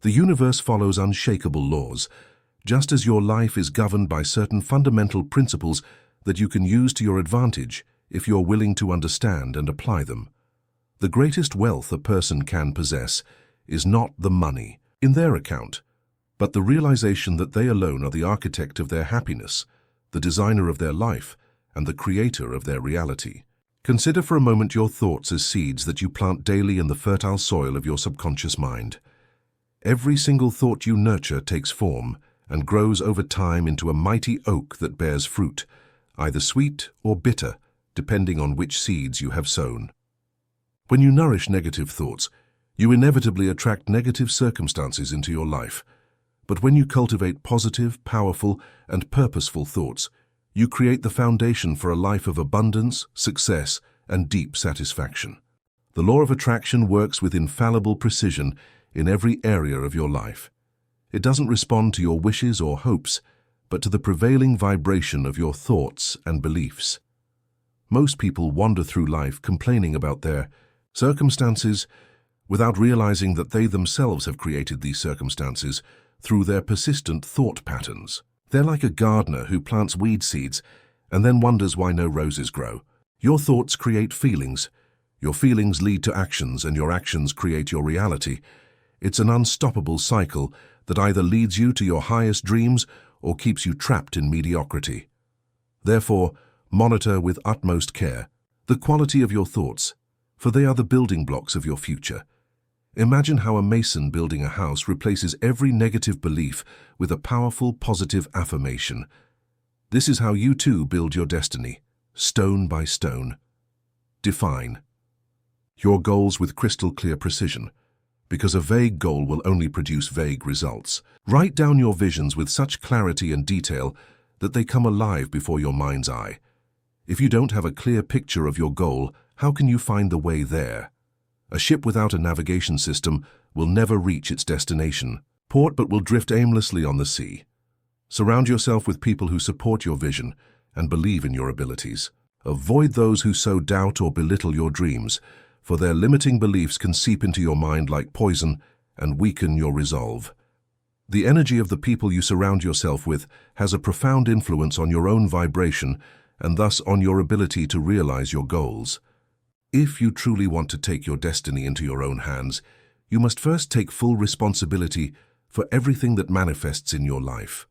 The universe follows unshakable laws, just as your life is governed by certain fundamental principles that you can use to your advantage if you're willing to understand and apply them. The greatest wealth a person can possess is not the money in their account, but the realization that they alone are the architect of their happiness, the designer of their life, and the creator of their reality. Consider for a moment your thoughts as seeds that you plant daily in the fertile soil of your subconscious mind. Every single thought you nurture takes form and grows over time into a mighty oak that bears fruit, either sweet or bitter, depending on which seeds you have sown. When you nourish negative thoughts, you inevitably attract negative circumstances into your life. But when you cultivate positive, powerful, and purposeful thoughts, you create the foundation for a life of abundance, success, and deep satisfaction. The law of attraction works with infallible precision in every area of your life. It doesn't respond to your wishes or hopes, but to the prevailing vibration of your thoughts and beliefs. Most people wander through life complaining about their circumstances without realizing that they themselves have created these circumstances through their persistent thought patterns. They're like a gardener who plants weed seeds and then wonders why no roses grow. Your thoughts create feelings. Your feelings lead to actions, and your actions create your reality. It's an unstoppable cycle that either leads you to your highest dreams or keeps you trapped in mediocrity. Therefore, monitor with utmost care the quality of your thoughts, for they are the building blocks of your future. Imagine how a mason building a house replaces every negative belief with a powerful, positive affirmation. This is how you too build your destiny, stone by stone. Define your goals with crystal clear precision, because a vague goal will only produce vague results. Write down your visions with such clarity and detail that they come alive before your mind's eye. If you don't have a clear picture of your goal, how can you find the way there? A ship without a navigation system will never reach its destination, port, but will drift aimlessly on the sea. Surround yourself with people who support your vision and believe in your abilities. Avoid those who sow doubt or belittle your dreams, for their limiting beliefs can seep into your mind like poison and weaken your resolve. The energy of the people you surround yourself with has a profound influence on your own vibration and thus on your ability to realize your goals. If you truly want to take your destiny into your own hands, you must first take full responsibility for everything that manifests in your life.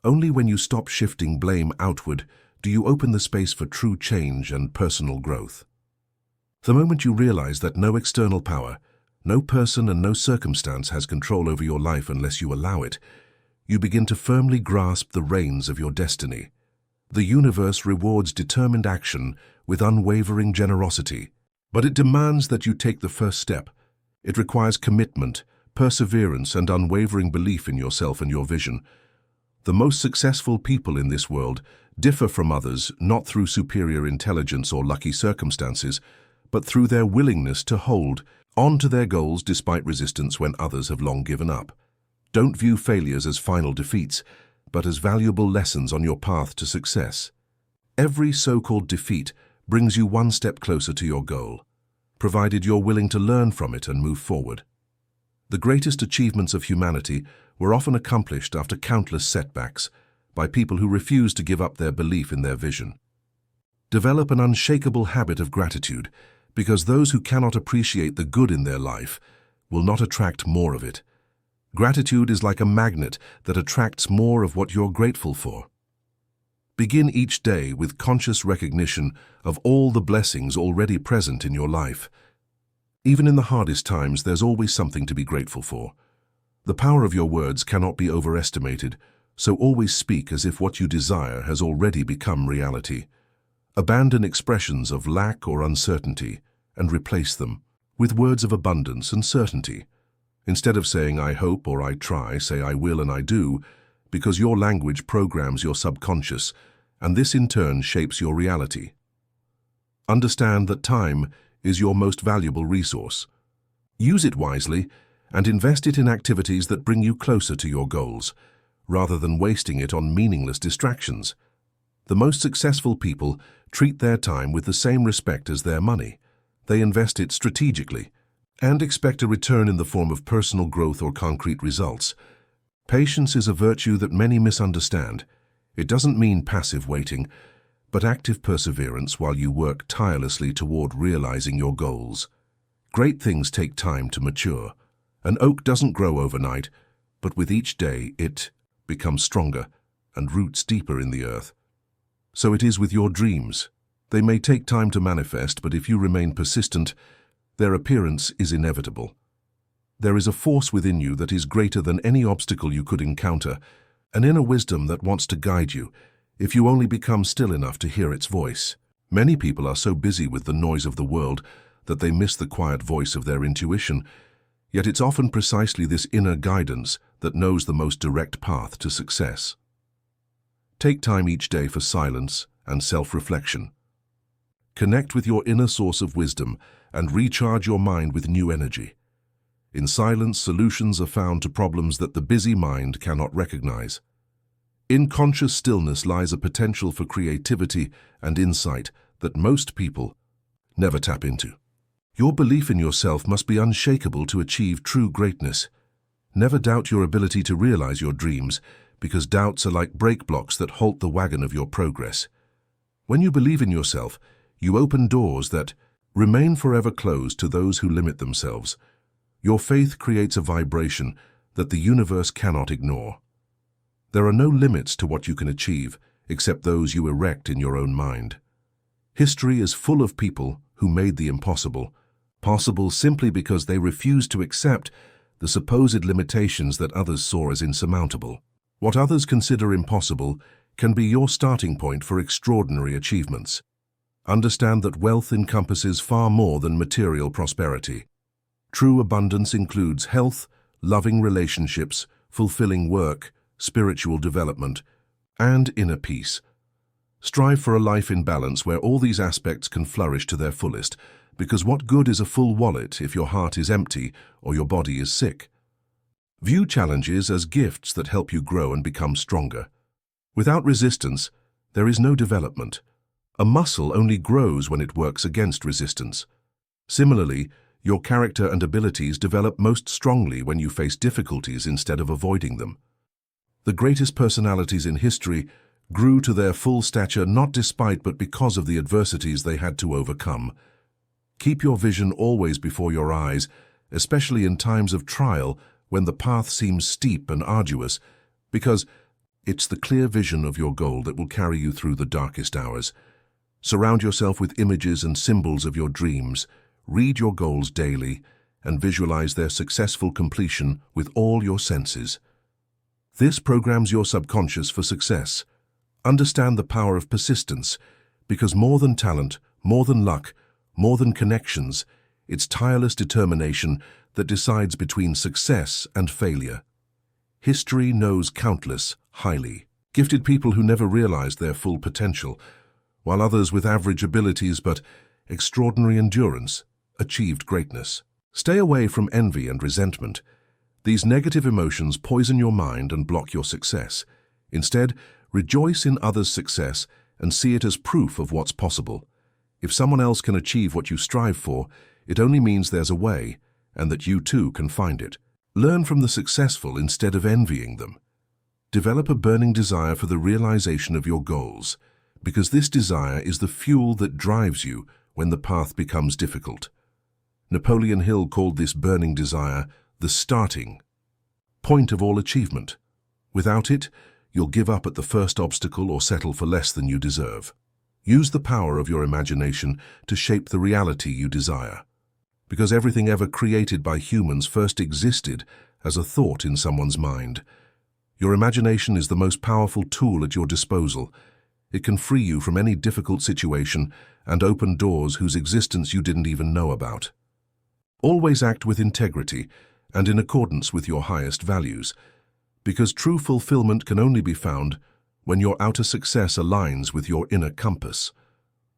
Only when you stop shifting blame outward do you open the space for true change and personal growth. The moment you realize that no external power, no person and no circumstance has control over your life unless you allow it, you begin to firmly grasp the reins of your destiny. The universe rewards determined action with unwavering generosity, but it demands that you take the first step. It requires commitment, perseverance, and unwavering belief in yourself and your vision. The most successful people in this world differ from others not through superior intelligence or lucky circumstances, but through their willingness to hold on to their goals despite resistance when others have long given up. Don't view failures as final defeats, but as valuable lessons on your path to success. Every so-called defeat brings you one step closer to your goal, provided you're willing to learn from it and move forward. The greatest achievements of humanity were often accomplished after countless setbacks by people who refused to give up their belief in their vision. Develop an unshakable habit of gratitude, because those who cannot appreciate the good in their life will not attract more of it. Gratitude is like a magnet that attracts more of what you're grateful for. Begin each day with conscious recognition of all the blessings already present in your life. Even in the hardest times, there's always something to be grateful for. The power of your words cannot be overestimated, so always speak as if what you desire has already become reality. Abandon expressions of lack or uncertainty and replace them with words of abundance and certainty. Instead of saying "I hope" or "I try," say "I will" and "I do," because your language programs your subconscious, and this in turn shapes your reality. Understand that time is your most valuable resource. Use it wisely and invest it in activities that bring you closer to your goals, rather than wasting it on meaningless distractions. The most successful people treat their time with the same respect as their money. They invest it strategically and expect a return in the form of personal growth or concrete results. Patience is a virtue that many misunderstand. It doesn't mean passive waiting, but active perseverance while you work tirelessly toward realizing your goals. Great things take time to mature. An oak doesn't grow overnight, but with each day it becomes stronger and roots deeper in the earth. So it is with your dreams. They may take time to manifest, but if you remain persistent, their appearance is inevitable. There is a force within you that is greater than any obstacle you could encounter, an inner wisdom that wants to guide you, if you only become still enough to hear its voice. Many people are so busy with the noise of the world that they miss the quiet voice of their intuition, yet it's often precisely this inner guidance that knows the most direct path to success. Take time each day for silence and self-reflection. Connect with your inner source of wisdom and recharge your mind with new energy. In silence, solutions are found to problems that the busy mind cannot recognize. In conscious stillness lies a potential for creativity and insight that most people never tap into. Your belief in yourself must be unshakable to achieve true greatness. Never doubt your ability to realize your dreams, because doubts are like brake blocks that halt the wagon of your progress. When you believe in yourself, you open doors that remain forever closed to those who limit themselves. Your faith creates a vibration that the universe cannot ignore. There are no limits to what you can achieve, except those you erect in your own mind. History is full of people who made the impossible possible simply because they refused to accept the supposed limitations that others saw as insurmountable. What others consider impossible can be your starting point for extraordinary achievements. Understand that wealth encompasses far more than material prosperity. True abundance includes health, loving relationships, fulfilling work, spiritual development, and inner peace. Strive for a life in balance where all these aspects can flourish to their fullest, because what good is a full wallet if your heart is empty or your body is sick? View challenges as gifts that help you grow and become stronger. Without resistance, there is no development. A muscle only grows when it works against resistance. Similarly, your character and abilities develop most strongly when you face difficulties instead of avoiding them. The greatest personalities in history grew to their full stature not despite but because of the adversities they had to overcome. Keep your vision always before your eyes, especially in times of trial when the path seems steep and arduous, because it's the clear vision of your goal that will carry you through the darkest hours. Surround yourself with images and symbols of your dreams. Read your goals daily and visualize their successful completion with all your senses. This programs your subconscious for success. Understand the power of persistence, because more than talent, more than luck, more than connections, it's tireless determination that decides between success and failure. History knows countless, highly gifted people who never realized their full potential, while others with average abilities but extraordinary endurance achieved greatness. Stay away from envy and resentment. These negative emotions poison your mind and block your success. Instead, rejoice in others' success and see it as proof of what's possible. If someone else can achieve what you strive for, it only means there's a way, and that you too can find it. Learn from the successful instead of envying them. Develop a burning desire for the realization of your goals, because this desire is the fuel that drives you when the path becomes difficult. Napoleon Hill called this burning desire the starting point of all achievement. Without it, you'll give up at the first obstacle or settle for less than you deserve. Use the power of your imagination to shape the reality you desire, because everything ever created by humans first existed as a thought in someone's mind. Your imagination is the most powerful tool at your disposal. It can free you from any difficult situation and open doors whose existence you didn't even know about. Always act with integrity and in accordance with your highest values, because true fulfillment can only be found when your outer success aligns with your inner compass.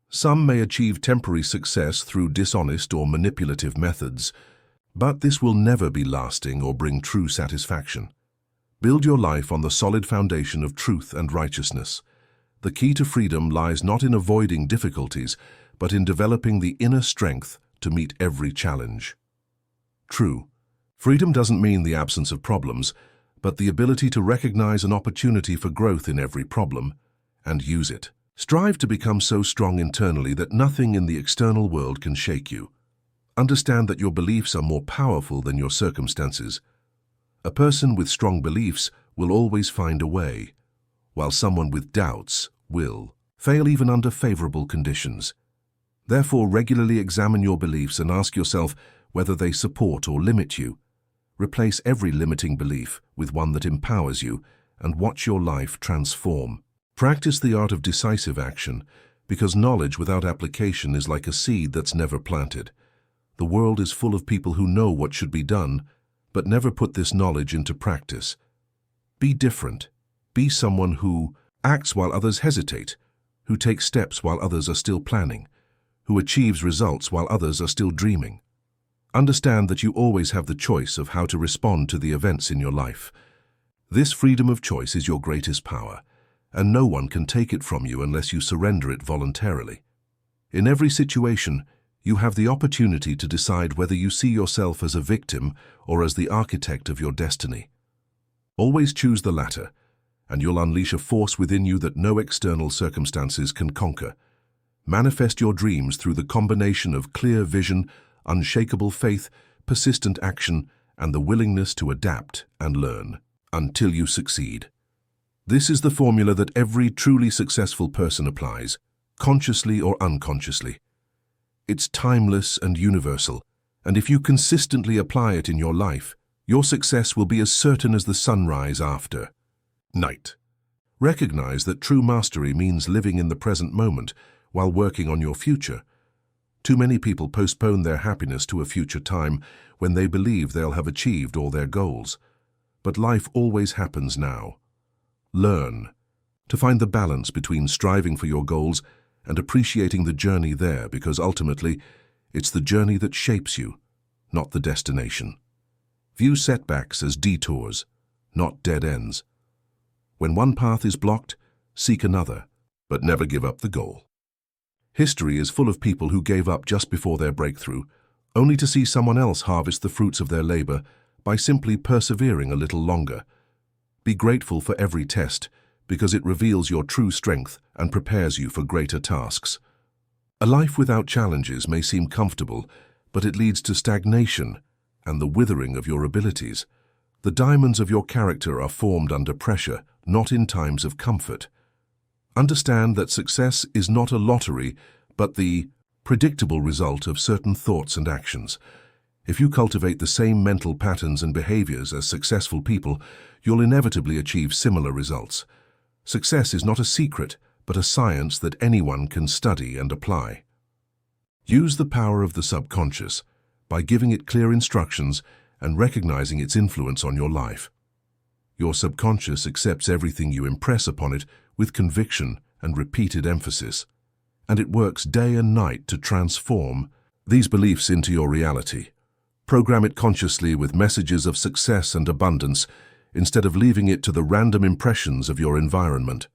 Some may achieve temporary success through dishonest or manipulative methods, but this will never be lasting or bring true satisfaction. Build your life on the solid foundation of truth and righteousness. The key to freedom lies not in avoiding difficulties, but in developing the inner strength to meet every challenge. True. Freedom doesn't mean the absence of problems, but the ability to recognize an opportunity for growth in every problem and use it. Strive to become so strong internally that nothing in the external world can shake you. Understand that your beliefs are more powerful than your circumstances. A person with strong beliefs will always find a way, while someone with doubts will fail even under favorable conditions. Therefore, regularly examine your beliefs and ask yourself whether they support or limit you. Replace every limiting belief with one that empowers you and watch your life transform. Practice the art of decisive action, because knowledge without application is like a seed that's never planted. The world is full of people who know what should be done, but never put this knowledge into practice. Be different. Be someone who acts while others hesitate, who takes steps while others are still planning, who achieves results while others are still dreaming. Understand that you always have the choice of how to respond to the events in your life. This freedom of choice is your greatest power, and no one can take it from you unless you surrender it voluntarily. In every situation, you have the opportunity to decide whether you see yourself as a victim or as the architect of your destiny. Always choose the latter, and you'll unleash a force within you that no external circumstances can conquer. Manifest your dreams through the combination of clear vision, unshakable faith, persistent action, and the willingness to adapt and learn until you succeed. This is the formula that every truly successful person applies, consciously or unconsciously. It's timeless and universal, and if you consistently apply it in your life, your success will be as certain as the sunrise after night. Recognize that true mastery means living in the present moment while working on your future. Too many people postpone their happiness to a future time when they believe they'll have achieved all their goals. But life always happens now. Learn to find the balance between striving for your goals and appreciating the journey there, because ultimately, it's the journey that shapes you, not the destination. View setbacks as detours, not dead ends. When one path is blocked, seek another, but never give up the goal. History is full of people who gave up just before their breakthrough, only to see someone else harvest the fruits of their labor by simply persevering a little longer. Be grateful for every test, because it reveals your true strength and prepares you for greater tasks. A life without challenges may seem comfortable, but it leads to stagnation and the withering of your abilities. The diamonds of your character are formed under pressure, not in times of comfort. Understand that success is not a lottery, but the predictable result of certain thoughts and actions. If you cultivate the same mental patterns and behaviors as successful people, you'll inevitably achieve similar results. Success is not a secret, but a science that anyone can study and apply. Use the power of the subconscious by giving it clear instructions and recognizing its influence on your life. Your subconscious accepts everything you impress upon it with conviction and repeated emphasis, and it works day and night to transform these beliefs into your reality. Program it consciously with messages of success and abundance instead of leaving it to the random impressions of your environment.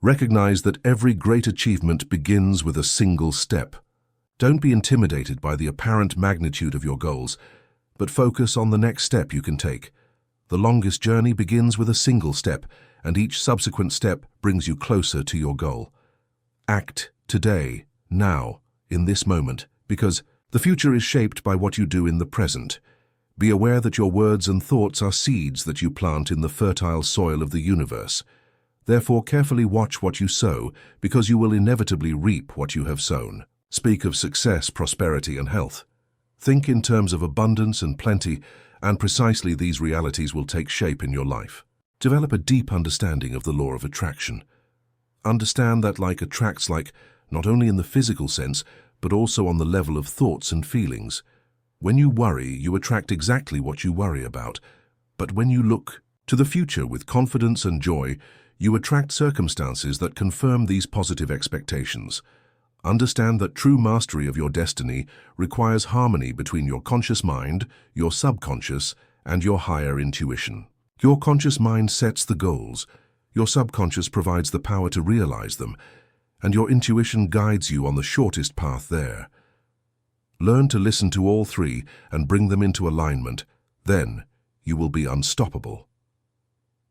Recognize that every great achievement begins with a single step. Don't be intimidated by the apparent magnitude of your goals, but focus on the next step you can take. The longest journey begins with a single step, and each subsequent step brings you closer to your goal. Act today, now, in this moment, because the future is shaped by what you do in the present. Be aware that your words and thoughts are seeds that you plant in the fertile soil of the universe. Therefore, carefully watch what you sow, because you will inevitably reap what you have sown. Speak of success, prosperity, and health. Think in terms of abundance and plenty, and precisely these realities will take shape in your life. Develop a deep understanding of the law of attraction. Understand that like attracts like, not only in the physical sense, but also on the level of thoughts and feelings. When you worry, you attract exactly what you worry about. But when you look to the future with confidence and joy, you attract circumstances that confirm these positive expectations. Understand that true mastery of your destiny requires harmony between your conscious mind, your subconscious, and your higher intuition. Your conscious mind sets the goals, your subconscious provides the power to realize them, and your intuition guides you on the shortest path there. Learn to listen to all three and bring them into alignment. Then you will be unstoppable.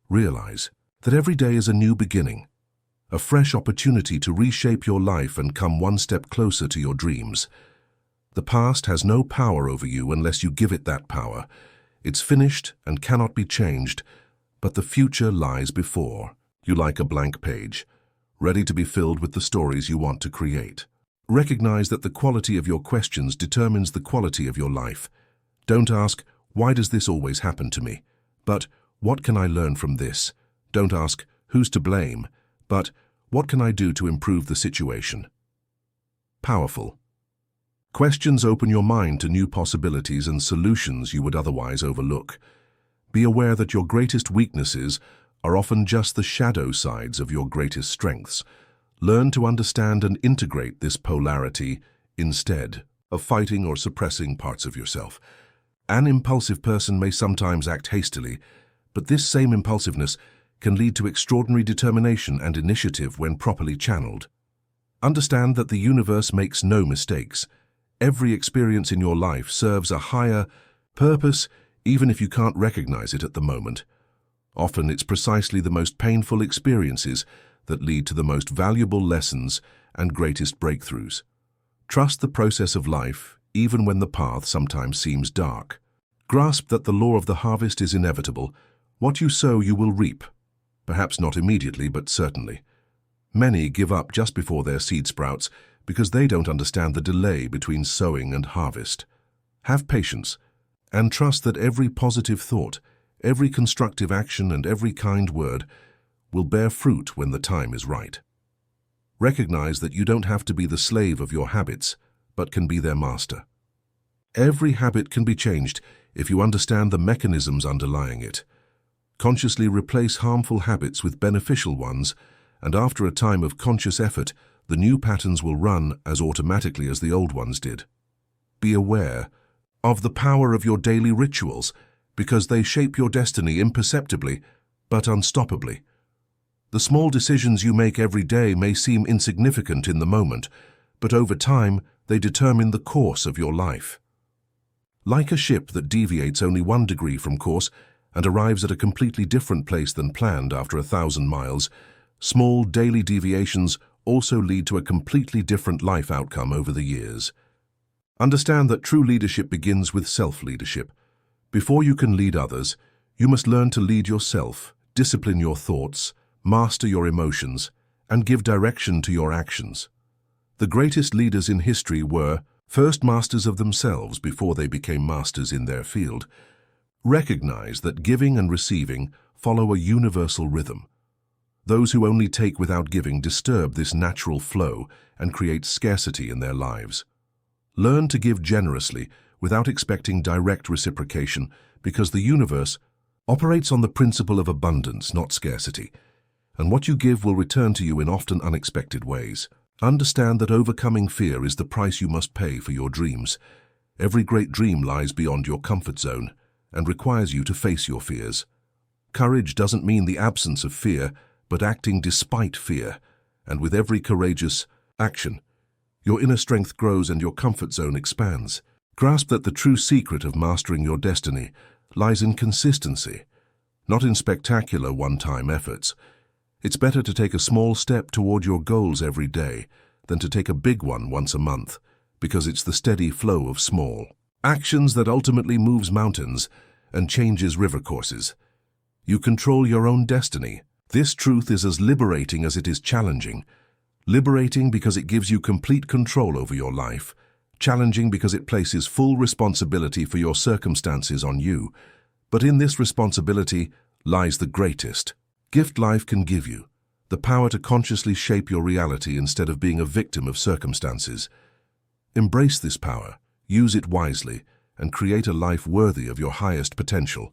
Realize that every day is a new beginning, a fresh opportunity to reshape your life and come one step closer to your dreams. The past has no power over you unless you give it that power. It's finished and cannot be changed, but the future lies before you like a blank page, ready to be filled with the stories you want to create. Recognize that the quality of your questions determines the quality of your life. Don't ask, "Why does this always happen to me?" but "What can I learn from this?" Don't ask, "Who's to blame?" but "What can I do to improve the situation?" Powerful. Questions open your mind to new possibilities and solutions you would otherwise overlook. Be aware that your greatest weaknesses are often just the shadow sides of your greatest strengths. Learn to understand and integrate this polarity instead of fighting or suppressing parts of yourself. An impulsive person may sometimes act hastily, but this same impulsiveness can lead to extraordinary determination and initiative when properly channeled. Understand that the universe makes no mistakes. Every experience in your life serves a higher purpose, even if you can't recognize it at the moment. Often it's precisely the most painful experiences that lead to the most valuable lessons and greatest breakthroughs. Trust the process of life, even when the path sometimes seems dark. Grasp that the law of the harvest is inevitable. What you sow, you will reap. Perhaps not immediately, but certainly. Many give up just before their seed sprouts because they don't understand the delay between sowing and harvest. Have patience and trust that every positive thought, every constructive action, and every kind word will bear fruit when the time is right. Recognize that you don't have to be the slave of your habits, but can be their master. Every habit can be changed if you understand the mechanisms underlying it. Consciously replace harmful habits with beneficial ones, and after a time of conscious effort, the new patterns will run as automatically as the old ones did. Be aware of the power of your daily rituals, because they shape your destiny imperceptibly but unstoppably. The small decisions you make every day may seem insignificant in the moment, but over time they determine the course of your life. Like a ship that deviates only 1 degree from course and arrives at a completely different place than planned after 1,000 miles, small daily deviations also lead to a completely different life outcome over the years. Understand that true leadership begins with self-leadership. Before you can lead others, you must learn to lead yourself, discipline your thoughts, master your emotions, and give direction to your actions. The greatest leaders in history were first masters of themselves before they became masters in their field. Recognize that giving and receiving follow a universal rhythm. Those who only take without giving disturb this natural flow and create scarcity in their lives. Learn to give generously without expecting direct reciprocation, because the universe operates on the principle of abundance, not scarcity, and what you give will return to you in often unexpected ways. Understand that overcoming fear is the price you must pay for your dreams. Every great dream lies beyond your comfort zone and requires you to face your fears. Courage doesn't mean the absence of fear, but acting despite fear, and with every courageous action, your inner strength grows and your comfort zone expands. Grasp that the true secret of mastering your destiny lies in consistency, not in spectacular one-time efforts. It's better to take a small step toward your goals every day than to take a big one once a month, because it's the steady flow of small actions that ultimately moves mountains and changes river courses. You control your own destiny. This truth is as liberating as it is challenging. Liberating because it gives you complete control over your life. Challenging because it places full responsibility for your circumstances on you. But in this responsibility lies the greatest gift life can give you, the power to consciously shape your reality instead of being a victim of circumstances. Embrace this power, use it wisely, and create a life worthy of your highest potential.